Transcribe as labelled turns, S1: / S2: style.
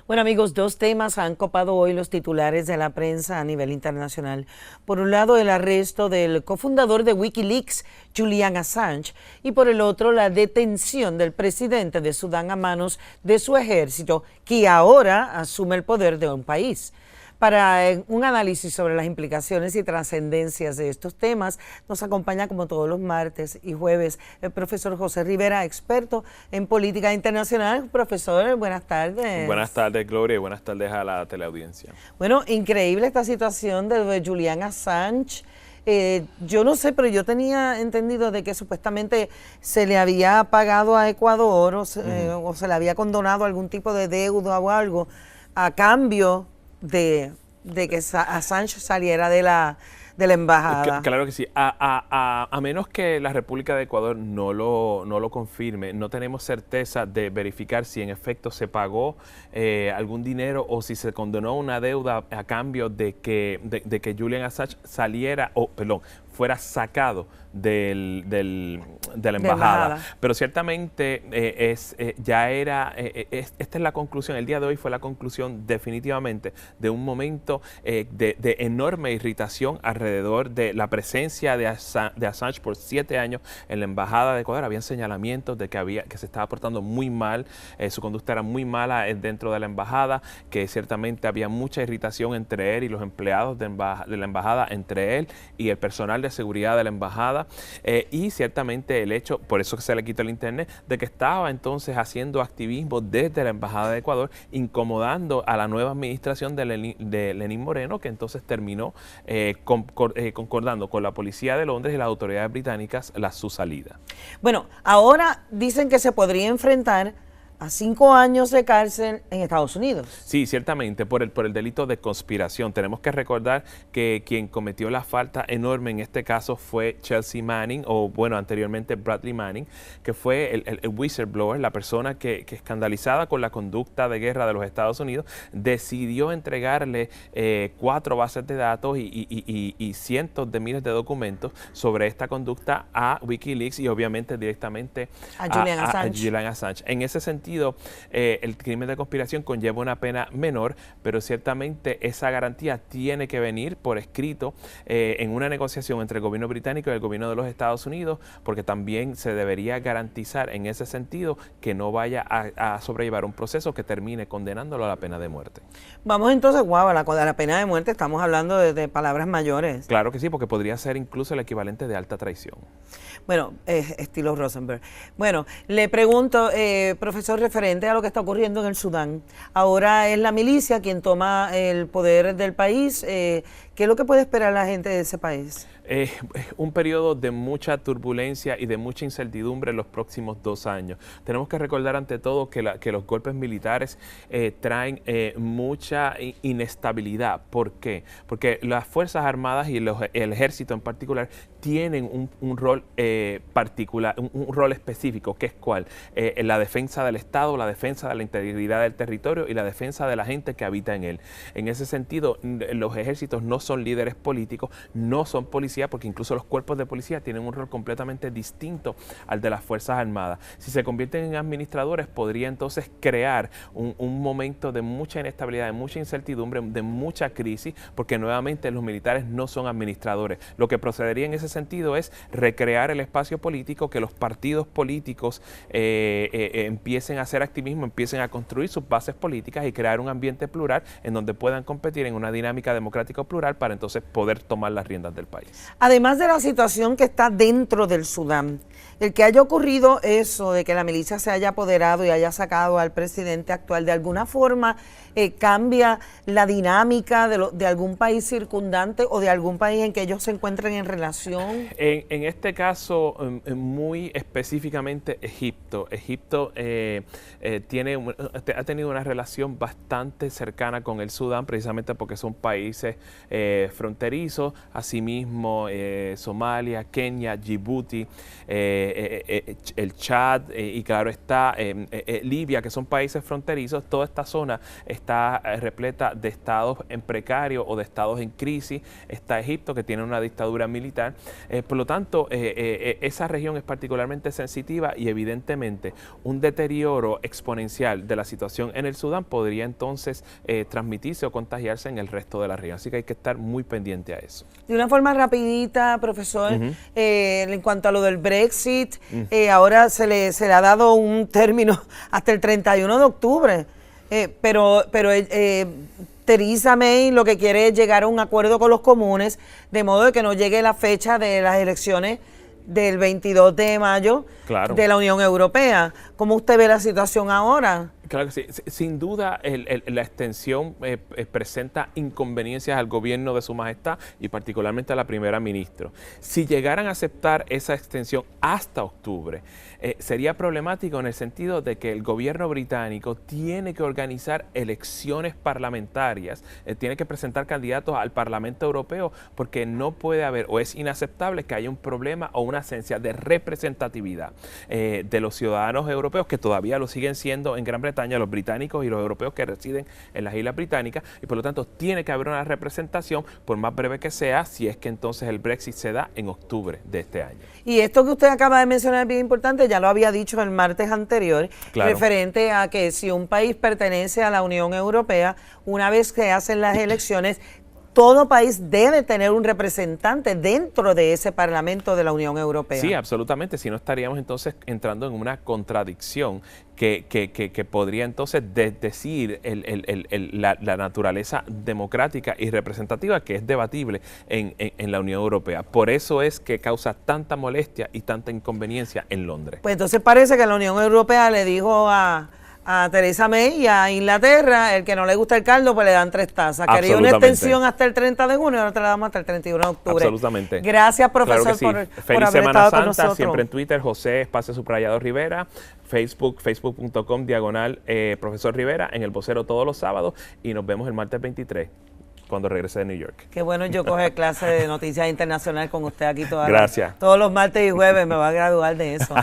S1: Bueno, amigos, dos temas han copado hoy los titulares de la prensa a nivel internacional. Por un lado, el arresto del cofundador de Wikileaks, Julian Assange, y por el otro, la detención del presidente de Sudán a manos de su ejército, que ahora asume el poder de un país. Para un análisis sobre las implicaciones y trascendencias de estos temas, nos acompaña como todos los martes y jueves el profesor José Rivera, experto en política internacional. Profesor, buenas tardes.
S2: Buenas tardes, Gloria, y buenas tardes a la teleaudiencia.
S1: Bueno, increíble esta situación de Julian Assange. Yo no sé, pero yo tenía entendido de que supuestamente se le había pagado a Ecuador o se le había condonado algún tipo de deuda o algo a cambio de que Assange saliera de la embajada.
S2: Claro que sí. A menos que la República de Ecuador no lo confirme, no tenemos certeza de verificar si en efecto se pagó algún dinero o si se condonó una deuda a cambio de que Julian Assange fuera sacado de la embajada. Pero ciertamente esta es la conclusión, el día de hoy fue la conclusión definitivamente de un momento de enorme irritación alrededor de la presencia de Assange por 7 años en la embajada de Ecuador. Habían señalamientos de que se estaba portando muy mal, su conducta era muy mala dentro de la embajada, que ciertamente había mucha irritación entre él y los empleados de la embajada, entre él y el personal de seguridad de la embajada, y ciertamente el hecho, por eso que se le quitó el internet, de que estaba entonces haciendo activismo desde la embajada de Ecuador, incomodando a la nueva administración de Lenín Moreno, que entonces terminó concordando con la policía de Londres y las autoridades británicas su salida.
S1: Bueno, ahora dicen que se podría enfrentar a 5 años de cárcel en Estados Unidos.
S2: Sí, ciertamente, por el delito de conspiración. Tenemos que recordar que quien cometió la falta enorme en este caso fue Chelsea Manning, o bueno, anteriormente Bradley Manning, que fue el whistleblower, la persona que escandalizada con la conducta de guerra de los Estados Unidos, decidió entregarle 4 bases de datos y cientos de miles de documentos sobre esta conducta a Wikileaks y obviamente directamente
S1: a Julian
S2: Assange. En ese sentido, el crimen de conspiración conlleva una pena menor, pero ciertamente esa garantía tiene que venir por escrito en una negociación entre el gobierno británico y el gobierno de los Estados Unidos, porque también se debería garantizar en ese sentido que no vaya a sobrellevar un proceso que termine condenándolo a la pena de muerte.
S1: Vamos entonces, a la pena de muerte, estamos hablando de palabras mayores.
S2: Claro que sí, porque podría ser incluso el equivalente de alta traición.
S1: Bueno, estilo Rosenberg. Bueno, le pregunto, profesor, referente a lo que está ocurriendo en el Sudán. Ahora es la milicia quien toma el poder del país. ¿Qué es lo que puede esperar la gente de ese país?
S2: Un periodo de mucha turbulencia y de mucha incertidumbre en los próximos 2 años. Tenemos que recordar ante todo que los golpes militares traen mucha inestabilidad. ¿Por qué? Porque las Fuerzas Armadas y el Ejército en particular tienen un rol particular, un rol específico, que es ¿cuál? La defensa del Estado, la defensa de la integridad del territorio y la defensa de la gente que habita en él. En ese sentido, los ejércitos no son líderes políticos, no son policías, porque incluso los cuerpos de policía tienen un rol completamente distinto al de las Fuerzas Armadas. Si se convierten en administradores, podría entonces crear un momento de mucha inestabilidad, de mucha incertidumbre, de mucha crisis, porque nuevamente los militares no son administradores. Lo que procedería en ese sentido es recrear el espacio político, que los partidos políticos empiecen a hacer activismo, empiecen a construir sus bases políticas y crear un ambiente plural en donde puedan competir en una dinámica democrática plural para entonces poder tomar las riendas del país.
S1: Además de la situación que está dentro del Sudán, el que haya ocurrido eso de que la milicia se haya apoderado y haya sacado al presidente actual, de alguna forma cambia la dinámica de algún país circundante o de algún país en que ellos se encuentren en relación.
S2: En este caso, muy específicamente Egipto. Egipto ha tenido una relación bastante cercana con el Sudán, precisamente porque son países fronterizos, asimismo Somalia, Kenia, Djibouti, el Chad y claro está Libia, que son países fronterizos. Toda esta zona está repleta de estados en precario o de estados en crisis. Está Egipto, que tiene una dictadura militar. Por lo tanto, esa región es particularmente sensitiva y evidentemente un deterioro exponencial de la situación en el Sudán podría entonces transmitirse o contagiarse en el resto de la región. Así que hay que estar muy pendiente a eso.
S1: De una forma rapidita, profesor, en cuanto a lo del Brexit, ahora se le ha dado un término hasta el 31 de octubre, pero Theresa May lo que quiere es llegar a un acuerdo con los comunes, de modo de que no llegue la fecha de las elecciones del 22 de mayo de la Unión Europea. ¿Cómo usted ve la situación ahora?
S2: Claro que sí. Sin duda, la extensión presenta inconveniencias al gobierno de Su Majestad y particularmente a la primera ministra. Si llegaran a aceptar esa extensión hasta octubre, sería problemático en el sentido de que el gobierno británico tiene que organizar elecciones parlamentarias, tiene que presentar candidatos al Parlamento Europeo, porque no puede haber o es inaceptable que haya un problema o una ausencia de representatividad de los ciudadanos europeos, que todavía lo siguen siendo en Gran Bretaña, los británicos y los europeos que residen en las Islas Británicas, y por lo tanto tiene que haber una representación, por más breve que sea, si es que entonces el Brexit se da en octubre de este año.
S1: Y esto que usted acaba de mencionar es bien importante, ya lo había dicho el martes anterior, referente a que si un país pertenece a la Unión Europea, una vez que hacen las elecciones, todo país debe tener un representante dentro de ese Parlamento de la Unión Europea.
S2: Sí, absolutamente. Si no, estaríamos entonces entrando en una contradicción que podría entonces decir la naturaleza democrática y representativa, que es debatible en la Unión Europea. Por eso es que causa tanta molestia y tanta inconveniencia en Londres.
S1: Pues entonces parece que la Unión Europea le dijo a Theresa May y a Inglaterra, el que no le gusta el caldo, pues le dan 3 tazas. Quería una extensión hasta el 30 de junio, ahora te la damos hasta el 31 de octubre.
S2: Absolutamente.
S1: Gracias, profesor,
S2: claro que sí.
S1: por haber estado con nosotros.
S2: Siempre en Twitter, José Espacio Subrayado Rivera, facebook.com/profesor Rivera, en El Vocero todos los sábados, y nos vemos el martes 23. Cuando regrese de New York.
S1: Qué bueno yo coger clase de noticias internacionales con usted aquí
S2: Gracias.
S1: todos los martes y jueves, me va a graduar de eso.